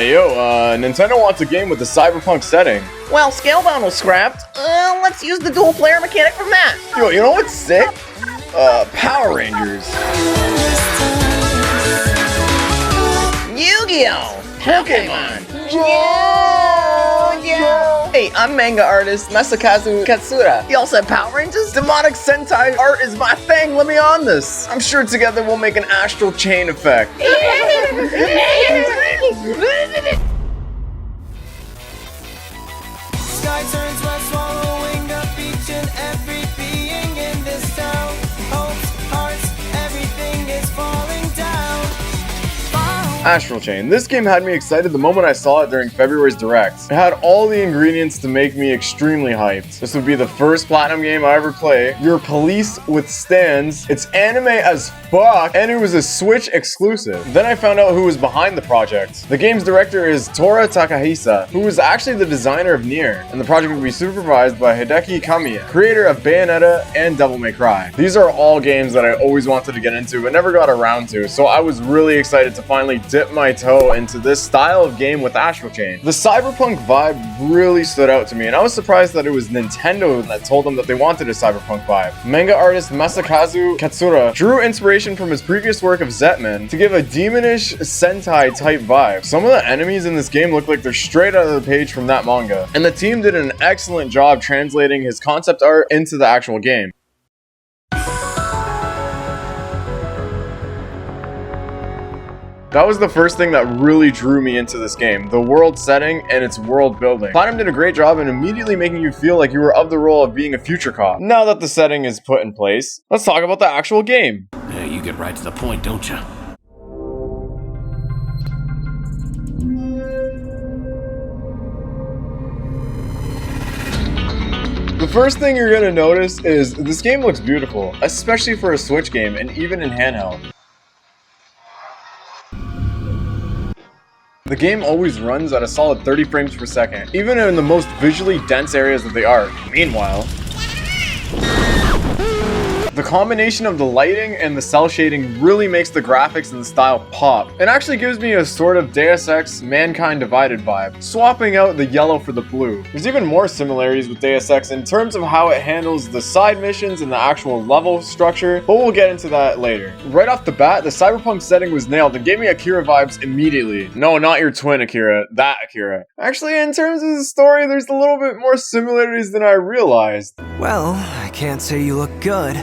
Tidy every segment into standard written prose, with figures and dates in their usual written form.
Hey yo, Nintendo wants a game with the cyberpunk setting. Well, Scalebound was scrapped. Let's use the dual player mechanic from that. Yo, you know what's sick? Power Rangers. Yu-Gi-Oh! Pokemon. Jojo! Hey, I'm manga artist Masakazu Katsura. Y'all said Power Rangers? Demonic Sentai art is my thing, let me on this. I'm sure together we'll make an astral chain effect. Sky turns west, swallowing up each and every being in this town. Hopes, hearts, everything is falling down. Astral Chain. This game had me excited the moment I saw it during February's Direct. It had all the ingredients to make me extremely hyped. This would be the first Platinum game I ever play. Your police withstands. It's anime as fuck, and it was a Switch exclusive. Then I found out who was behind the project. The game's director is Tora Takahisa, who was actually the designer of Nier, and the project will be supervised by Hideki Kamiya, creator of Bayonetta and Devil May Cry. These are all games that I always wanted to get into but never got around to, so I was really excited to finally dip my toe into this style of game with Astral Chain. The cyberpunk vibe really stood out to me, and I was surprised that it was Nintendo that told them that they wanted a cyberpunk vibe. Manga artist Masakazu Katsura drew inspiration from his previous work of Zetman to give a demonish Sentai type vibe. Some of the enemies in this game look like they're straight out of the page from that manga, and the team did an excellent job translating his concept art into the actual game. That was the first thing that really drew me into this game, the world setting and its world building. Platinum did a great job in immediately making you feel like you were of the role of being a future cop. Now that the setting is put in place, let's talk about the actual game. Yeah, you get right to the point, don't you? The first thing you're gonna notice is this game looks beautiful, especially for a Switch game and even in handheld. The game always runs at a solid 30 frames per second, even in the most visually dense areas of the art. Meanwhile, the combination of the lighting and the cell shading really makes the graphics and the style pop. It actually gives me a sort of Deus Ex Mankind Divided vibe, swapping out the yellow for the blue. There's even more similarities with Deus Ex in terms of how it handles the side missions and the actual level structure, but we'll get into that later. Right off the bat, the cyberpunk setting was nailed and gave me Akira vibes immediately. No, not your twin Akira, that Akira. Actually, in terms of the story, there's a little bit more similarities than I realized. Well, I can't say you look good.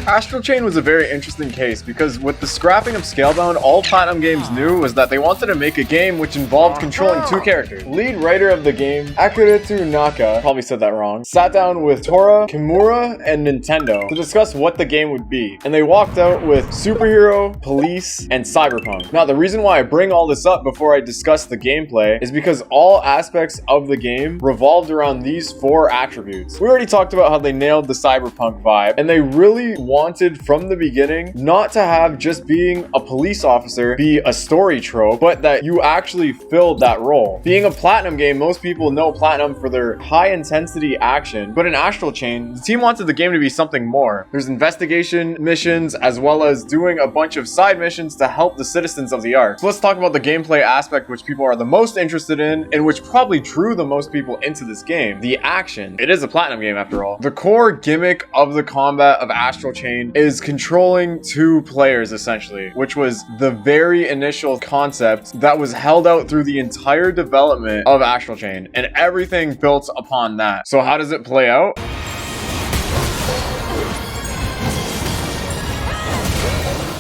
Astral Chain was a very interesting case because with the scrapping of Scalebound, all Platinum Games knew was that they wanted to make a game which involved controlling two characters. Lead writer of the game, Akirato Naka, probably said that wrong, sat down with Tora, Kimura, and Nintendo to discuss what the game would be, and they walked out with superhero, police, and cyberpunk. Now, the reason why I bring all this up before I discuss the gameplay is because all aspects of the game revolved around these four attributes. We already talked about how they nailed the cyberpunk vibe, and they really wanted from the beginning not to have just being a police officer be a story trope, but that you actually filled that role. Being a Platinum game, most people know Platinum for their high intensity action, but in Astral Chain, the team wanted the game to be something more. There's investigation missions as well as doing a bunch of side missions to help the citizens of the arc. So let's talk about the gameplay aspect which people are the most interested in and which probably drew the most people into this game, the action. It is a Platinum game after all. The core gimmick of the combat of Astral Chain is controlling two players essentially, which was the very initial concept that was held out through the entire development of Astral Chain, and everything built upon that. So how does it play out?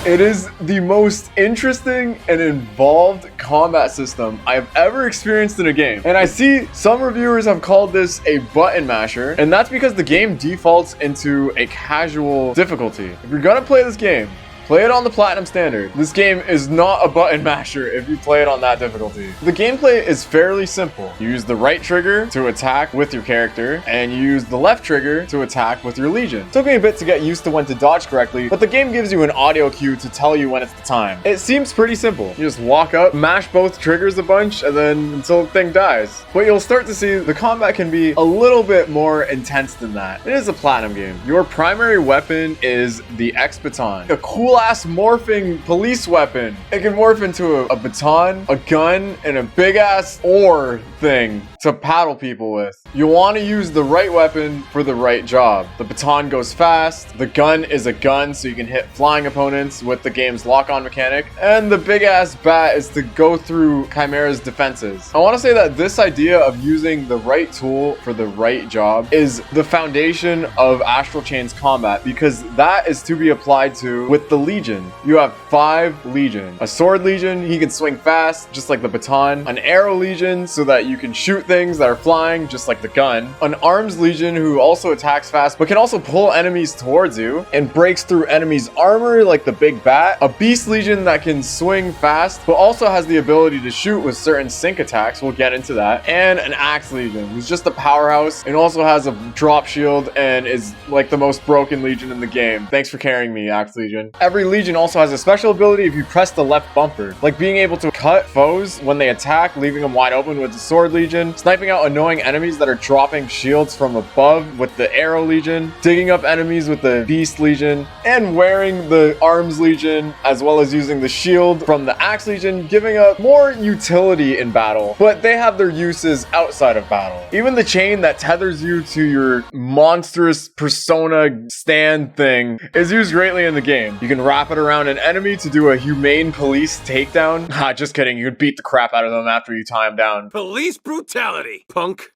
It is the most interesting and involved combat system I've ever experienced in a game. And I see some reviewers have called this a button masher, and that's because the game defaults into a casual difficulty. If you're gonna play this game, Play it on the Platinum Standard. This game is not a button masher if you play it on that difficulty. The gameplay is fairly simple. You use the right trigger to attack with your character, and you use the left trigger to attack with your legion. Took me a bit to get used to when to dodge correctly, but the game gives you an audio cue to tell you when it's the time. It seems pretty simple. You just walk up, mash both triggers a bunch, and then until the thing dies. But you'll start to see the combat can be a little bit more intense than that. It is a Platinum game. Your primary weapon is the X-Baton, a cool-ass morphing police weapon. It can morph into a baton, a gun, and a big-ass oar thing to paddle people with. You want to use the right weapon for the right job. The baton goes fast, the gun is a gun so you can hit flying opponents with the game's lock-on mechanic, and the big-ass bat is to go through Chimera's defenses. I want to say that this idea of using the right tool for the right job is the foundation of Astral Chain's combat, because that is to be applied to with the Legion. You have 5 Legion. A Sword Legion, he can swing fast, just like the baton. An Arrow Legion, so that you can shoot things that are flying, just like the gun. An Arms Legion, who also attacks fast, but can also pull enemies towards you and breaks through enemies' armor, like the big bat. A Beast Legion that can swing fast, but also has the ability to shoot with certain sync attacks. We'll get into that. And an Axe Legion, who's just a powerhouse and also has a drop shield and is like the most broken Legion in the game. Thanks for carrying me, Axe Legion. Every Legion also has a special ability if you press the left bumper, like being able to cut foes when they attack, leaving them wide open with the Sword Legion, sniping out annoying enemies that are dropping shields from above with the Arrow Legion, digging up enemies with the Beast Legion, and wearing the Arms Legion, as well as using the shield from the Axe Legion, giving up more utility in battle, but they have their uses outside of battle. Even the chain that tethers you to your monstrous persona stand thing is used greatly in the game. You can wrap it around an enemy to do a humane police takedown. Ha, just kidding, you could beat the crap out of them after you tie them down. Police brutality, punk.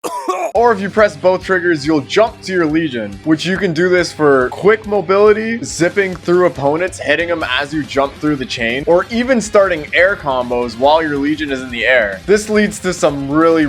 Or if you press both triggers, you'll jump to your Legion, which you can do this for quick mobility, zipping through opponents, hitting them as you jump through the chain, or even starting air combos while your Legion is in the air. This leads to some really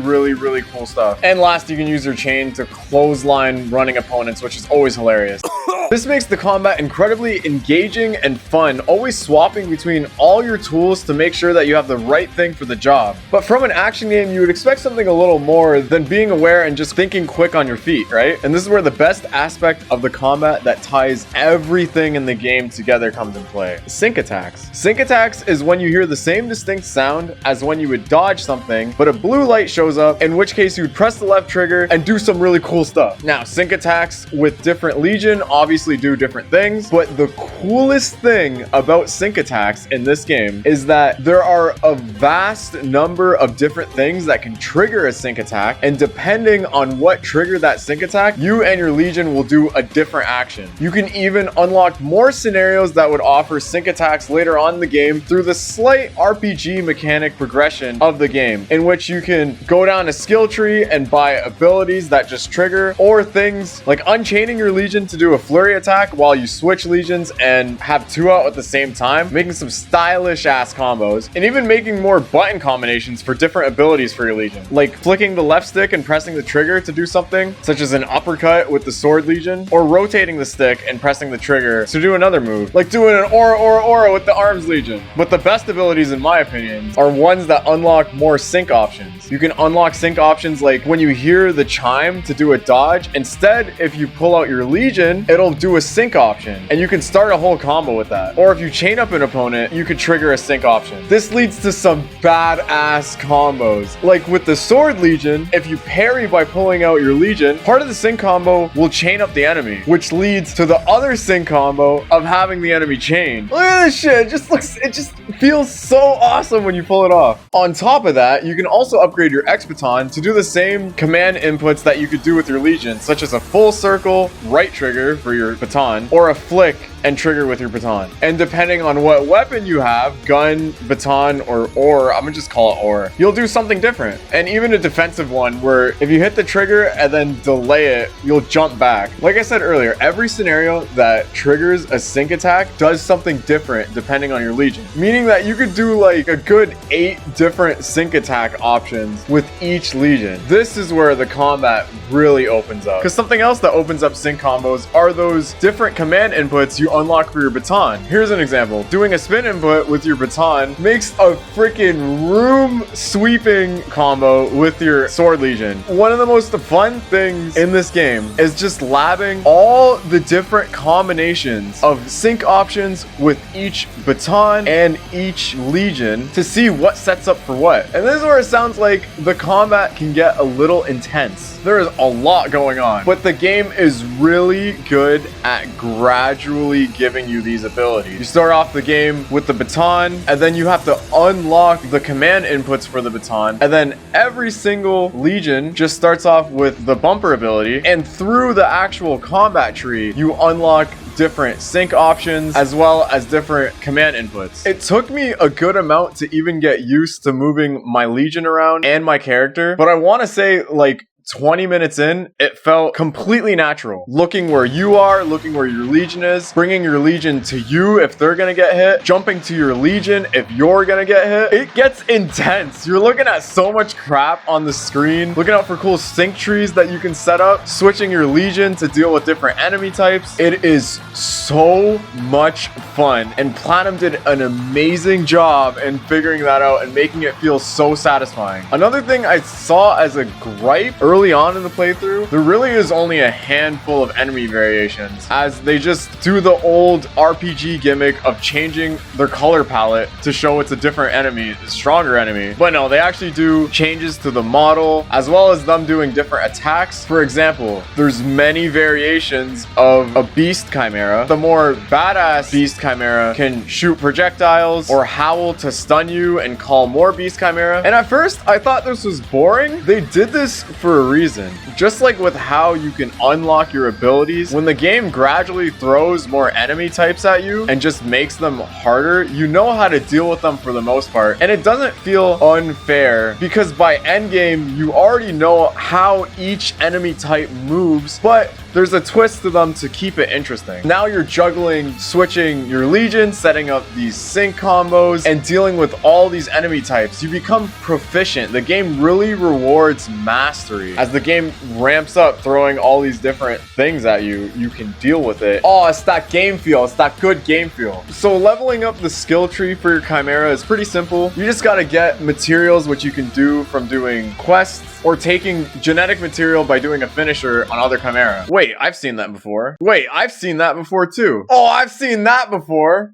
cool stuff. And last, you can use your chain to clothesline running opponents, which is always hilarious. This makes the combat incredibly engaging and fun, always swapping between all your tools to make sure that you have the right thing for the job. But from an action game, you would expect something a little more than being aware and just thinking quick on your feet, right? And this is where the best aspect of the combat that ties everything in the game together comes in play. Sync attacks. Sync attacks is when you hear the same distinct sound as when you would dodge something, but a blue light shows up, in which case you would press the left trigger and do some really cool stuff. Now, sync attacks with different Legion obviously do different things, but the coolest thing about sync attacks in this game is that there are a vast number of different things that can trigger a sync attack, and depending on what triggered that sync attack, you and your Legion will do a different action. You can even unlock more scenarios that would offer sync attacks later on in the game through the slight RPG mechanic progression of the game, in which you can go down a skill tree and buy abilities that just trigger, or things like unchaining your Legion to do a flurry attack while you switch Legions and have 2 out at the same time, making some stylish ass combos, and even making more button combinations for different abilities for your Legion, like flicking the left stick and pressing the trigger to do something, such as an uppercut with the Sword Legion, or rotating the stick and pressing the trigger to do another move, like doing an aura with the Arms Legion. But the best abilities, in my opinion, are ones that unlock more sync options. You can unlock sync options like when you hear the chime to do a dodge, instead, if you pull out your Legion, it'll do a sync option, and you can start a whole combo with that. Or if you chain up an opponent, you could trigger a sync option. This leads to some badass combos. Like with the Sword Legion, if you parry by pulling out your Legion, part of the sync combo will chain up the enemy, which leads to the other sync combo of having the enemy chain. Look at this shit, it just feels so awesome when you pull it off. On top of that, you can also upgrade your X-Baton to do the same command inputs that you could do with your Legion, such as a full circle right trigger for your baton, or a flick and trigger with your baton. And depending on what weapon you have, gun, baton, or I'm gonna just call it ore, you'll do something different. And even a defensive one where if you hit the trigger and then delay it, you'll jump back. Like I said earlier, every scenario that triggers a sync attack does something different depending on your Legion. Meaning that you could do like a good 8 different sync attack options with each Legion. This is where the combat really opens up. Because something else that opens up sync combos are those different command inputs you unlock for your baton. Here's an example. Doing a spin input with your baton makes a freaking room sweeping combo with your sword legion. One of the most fun things in this game is just labbing all the different combinations of sync options with each baton and each legion to see what sets up for what. And this is where it sounds like the combat can get a little intense. There is a lot going on, but the game is really good at gradually giving you these abilities. You start off the game with the baton, and then you have to unlock the command inputs for the baton, and then every single legion just starts off with the bumper ability, and through the actual combat tree, you unlock different sync options as well as different command inputs. It took me a good amount to even get used to moving my legion around and my character, but I want to say like 20 minutes in, it felt completely natural. Looking where you are, looking where your legion is, bringing your legion to you if they're gonna get hit, jumping to your legion if you're gonna get hit. It gets intense. You're looking at so much crap on the screen, looking out for cool sync trees that you can set up, switching your legion to deal with different enemy types. It is so much fun, and Platinum did an amazing job in figuring that out and making it feel so satisfying. Another thing I saw as a gripe early on in the playthrough, there really is only a handful of enemy variations, as they just do the old RPG gimmick of changing their color palette to show it's a different enemy, a stronger enemy. But no, they actually do changes to the model, as well as them doing different attacks. For example, there's many variations of a beast chimera. The more badass beast chimera can shoot projectiles or howl to stun you and call more beast chimera. And at first, I thought this was boring. They did this for a reason. Just like with how you can unlock your abilities, when the game gradually throws more enemy types at you and just makes them harder, you know how to deal with them for the most part. And it doesn't feel unfair because by endgame, you already know how each enemy type moves, but there's a twist to them to keep it interesting. Now you're juggling, switching your legion, setting up these sync combos, and dealing with all these enemy types. You become proficient. The game really rewards mastery. As the game ramps up, throwing all these different things at you, you can deal with it. Oh, it's that game feel. It's that good game feel. So leveling up the skill tree for your chimera is pretty simple. You just gotta get materials, which you can do from doing quests, or taking genetic material by doing a finisher on other chimera. Wait, I've seen that before. Wait, I've seen that before too. Oh, I've seen that before.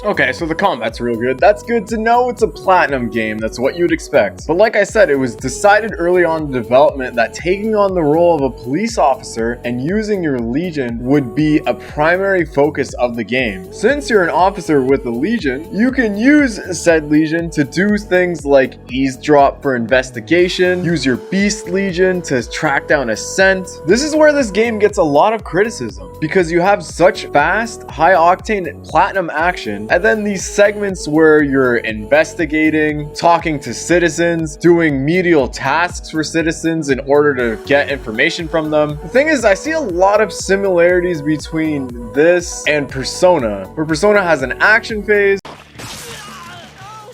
Okay, so the combat's real good. That's good to know. It's a Platinum game. That's what you'd expect. But like I said, it was decided early on in development that taking on the role of a police officer and using your legion would be a primary focus of the game. Since you're an officer with a legion, you can use said legion to do things like eavesdrop for investigation, use your beast legion to track down a scent. This is where this game gets a lot of criticism because you have such fast, high-octane Platinum action, and then these segments where you're investigating, talking to citizens, doing menial tasks for citizens in order to get information from them. The thing is, I see a lot of similarities between this and Persona, where Persona has an action phase,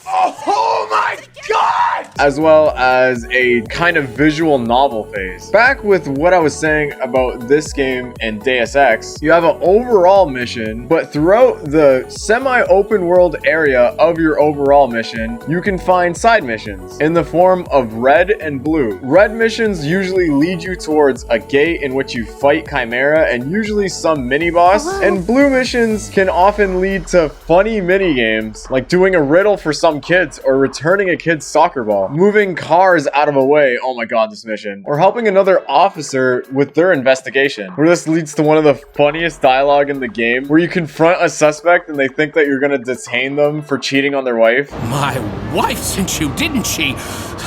oh my god! As well as a kind of visual novel phase. Back with what I was saying about this game and Deus Ex, you have an overall mission, but throughout the semi-open world area of your overall mission, you can find side missions in the form of red and blue. Red missions usually lead you towards a gate in which you fight Chimera and usually some mini-boss, and blue missions can often lead to funny mini-games, like doing a riddle for some kids or returning a kid's soccer ball, moving cars out of a way, oh my god, this mission, or helping another officer with their investigation, where this leads to one of the funniest dialogue in the game, where you confront a suspect and they think that you're gonna detain them for cheating on their wife. My wife sent you, didn't she?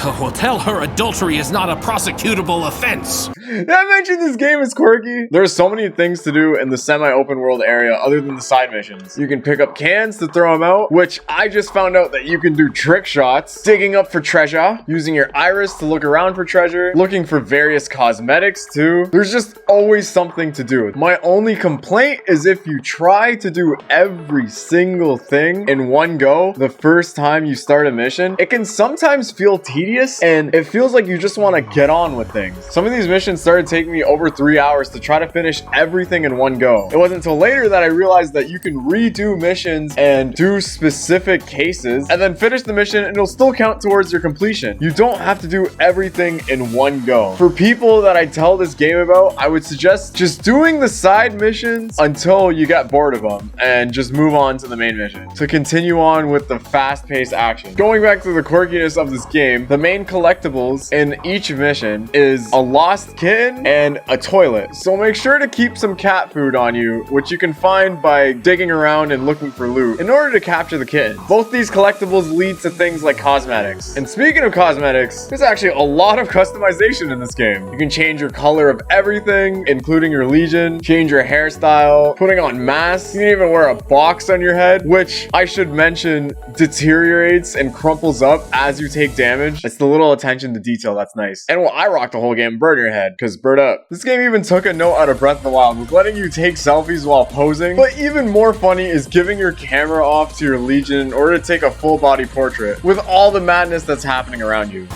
Well, tell her adultery is not a prosecutable offense. Did I mention this game is quirky? There's so many things to do in the semi-open world area other than the side missions. You can pick up cans to throw them out, which I just found out that you can do trick shots, digging up for treasure treasure, using your iris to look around for treasure, looking for various cosmetics too. There's just always something to do. My only complaint is if you try to do every single thing in one go the first time you start a mission, it can sometimes feel tedious and it feels like you just want to get on with things. Some of these missions started taking me over 3 hours to try to finish everything in one go. It wasn't until later that I realized that you can redo missions and do specific cases and then finish the mission and it'll still count towards your completion. You don't have to do everything in one go. For people that I tell this game about, I would suggest just doing the side missions until you get bored of them and just move on to the main mission to continue on with the fast-paced action. Going back to the quirkiness of this game, the main collectibles in each mission is a lost kitten and a toilet. So make sure to keep some cat food on you, which you can find by digging around and looking for loot in order to capture the kitten. Both these collectibles lead to things like cosmetics. And speaking of cosmetics, there's actually a lot of customization in this game. You can change your color of everything, including your legion, change your hairstyle, putting on masks. You can even wear a box on your head, which I should mention deteriorates and crumples up as you take damage. It's the little attention to detail that's nice. And well, I rocked the whole game, burn your head, because bird up. This game even took a note out of Breath of the Wild with letting you take selfies while posing. But even more funny is giving your camera off to your legion in order to take a full body portrait with all the madness that's happening around you.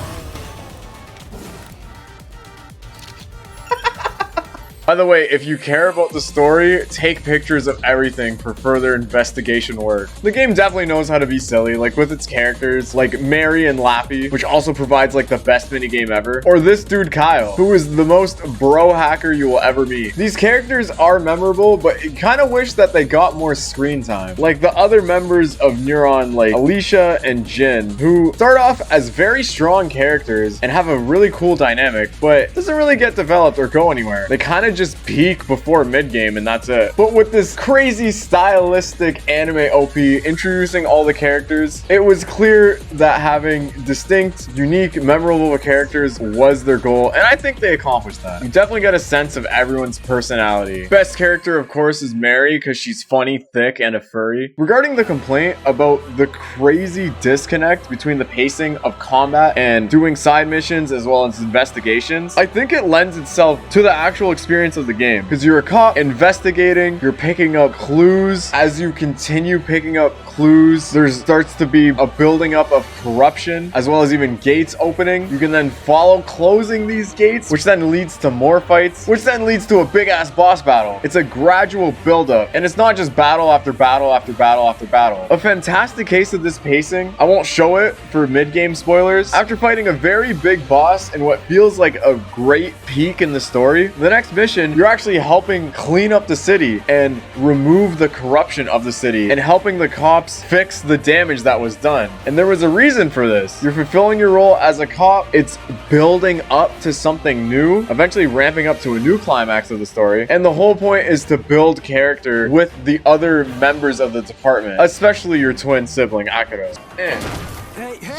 By the way, if you care about the story, take pictures of everything for further investigation work. The game definitely knows how to be silly, like with its characters, like Mary and Lappy, which also provides like the best minigame ever, or this dude Kyle, who is the most bro hacker you will ever meet. These characters are memorable, but I kind of wish that they got more screen time. Like the other members of Neuron, like Alicia and Jin, who start off as very strong characters and have a really cool dynamic, but doesn't really get developed or go anywhere. They kind of just peak before mid-game and that's it. But with this crazy stylistic anime OP introducing all the characters, it was clear that having distinct, unique, memorable characters was their goal, and I think they accomplished that. You definitely get a sense of everyone's personality. Best character, of course, is Mary because she's funny, thick, and a furry. Regarding the complaint about the crazy disconnect between the pacing of combat and doing side missions as well as investigations, I think it lends itself to the actual experience of the game, because you're a cop investigating, you're picking up clues. As you continue picking up clues, there starts to be a building up of corruption as well as even gates opening. You can then follow closing these gates, which then leads to more fights, which then leads to a big ass boss battle. It's a gradual build up, and it's not just battle after battle after battle after battle. A fantastic case of this pacing. I won't show it for mid-game spoilers. After fighting a very big boss and what feels like a great peak in the story, the next mission you're actually helping clean up the city and remove the corruption of the city and helping the cops fix the damage that was done. And there was a reason for this. You're fulfilling your role as a cop. It's building up to something new, eventually ramping up to a new climax of the story. And the whole point is to build character with the other members of the department, especially your twin sibling, Akira.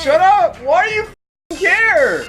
Shut up! Why do you care?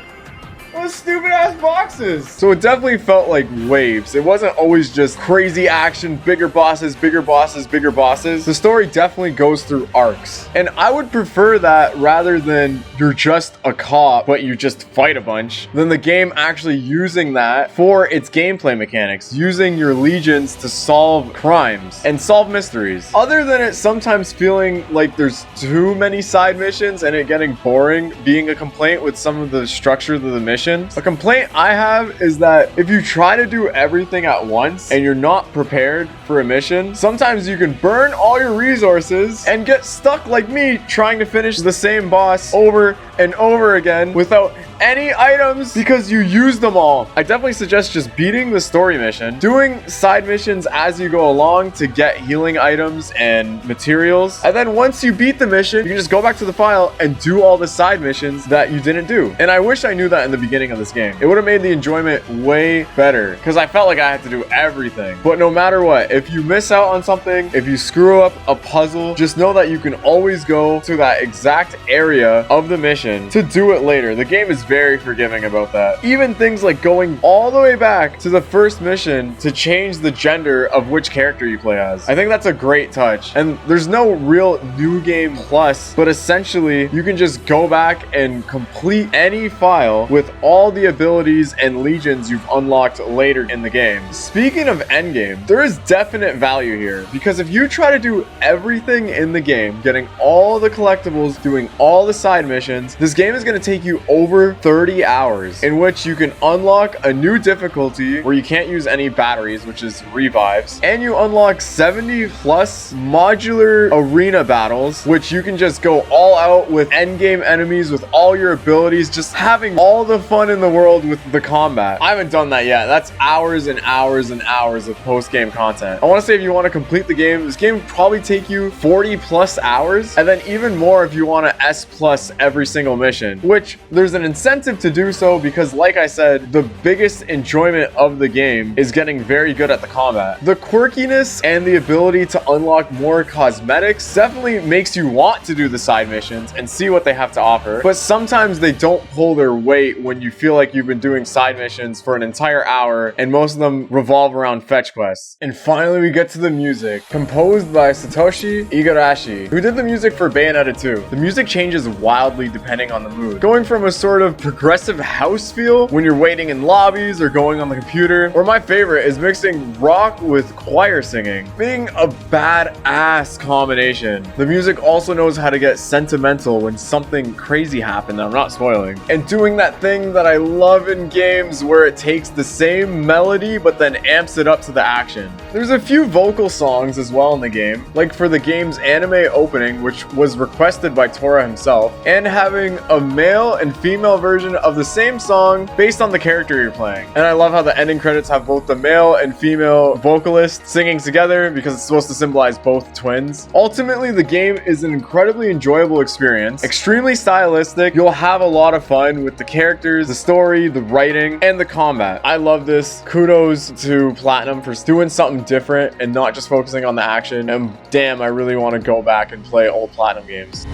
Those stupid ass boxes. So it definitely felt like waves. It wasn't always just crazy action, bigger bosses, bigger bosses, bigger bosses. The story definitely goes through arcs. And I would prefer that rather than you're just a cop, but you just fight a bunch, than the game actually using that for its gameplay mechanics, using your legions to solve crimes and solve mysteries. Other than it sometimes feeling like there's too many side missions and it getting boring being a complaint with some of the structure of the mission, a complaint I have is that if you try to do everything at once and you're not prepared for a mission, sometimes you can burn all your resources and get stuck like me trying to finish the same boss over and over again without any items because you used them all. I definitely suggest just beating the story mission, doing side missions as you go along to get healing items and materials, and then once you beat the mission, you can just go back to the file and do all the side missions that you didn't do. And I wish I knew that in the beginning of this game. It would have made the enjoyment way better because I felt like I had to do everything. But no matter what, if you miss out on something, if you screw up a puzzle, just know that you can always go to that exact area of the mission mission to do it later. The game is very forgiving about that. Even things like going all the way back to the first mission to change the gender of which character you play as. I think that's a great touch. And there's no real new game plus, but essentially you can just go back and complete any file with all the abilities and legions you've unlocked later in the game. Speaking of endgame, there is definite value here, because if you try to do everything in the game, getting all the collectibles, doing all the side missions, this game is going to take you over 30 hours, in which you can unlock a new difficulty where you can't use any batteries, which is revives, and you unlock 70 plus modular arena battles, which you can just go all out with endgame enemies with all your abilities, just having all the fun in the world with the combat. I haven't done that yet. That's hours and hours and hours of post-game content. I want to say if you want to complete the game, this game would probably take you 40 plus hours, and then even more if you want to S plus every single mission, which there's an incentive to do so, because like I said, the biggest enjoyment of the game is getting very good at the combat. The quirkiness and the ability to unlock more cosmetics definitely makes you want to do the side missions and see what they have to offer, but sometimes they don't pull their weight when you feel like you've been doing side missions for an entire hour and most of them revolve around fetch quests. And finally we get to the music, composed by Satoshi Igarashi, who did the music for Bayonetta 2. The music changes wildly depending on the mood, going from a sort of progressive house feel when you're waiting in lobbies or going on the computer, or my favorite is mixing rock with choir singing, being a badass combination. The music also knows how to get sentimental when something crazy happened that I'm not spoiling, and doing that thing that I love in games where it takes the same melody but then amps it up to the action. There's a few vocal songs as well in the game, like for the game's anime opening, which was requested by Tora himself, and having a male and female version of the same song based on the character you're playing. And I love how the ending credits have both the male and female vocalists singing together, because it's supposed to symbolize both twins. Ultimately, the game is an incredibly enjoyable experience, extremely stylistic. You'll have a lot of fun with the characters, the story, the writing, and the combat. I love this. Kudos to Platinum for doing something different and not just focusing on the action. And damn, I really want to go back and play old Platinum games.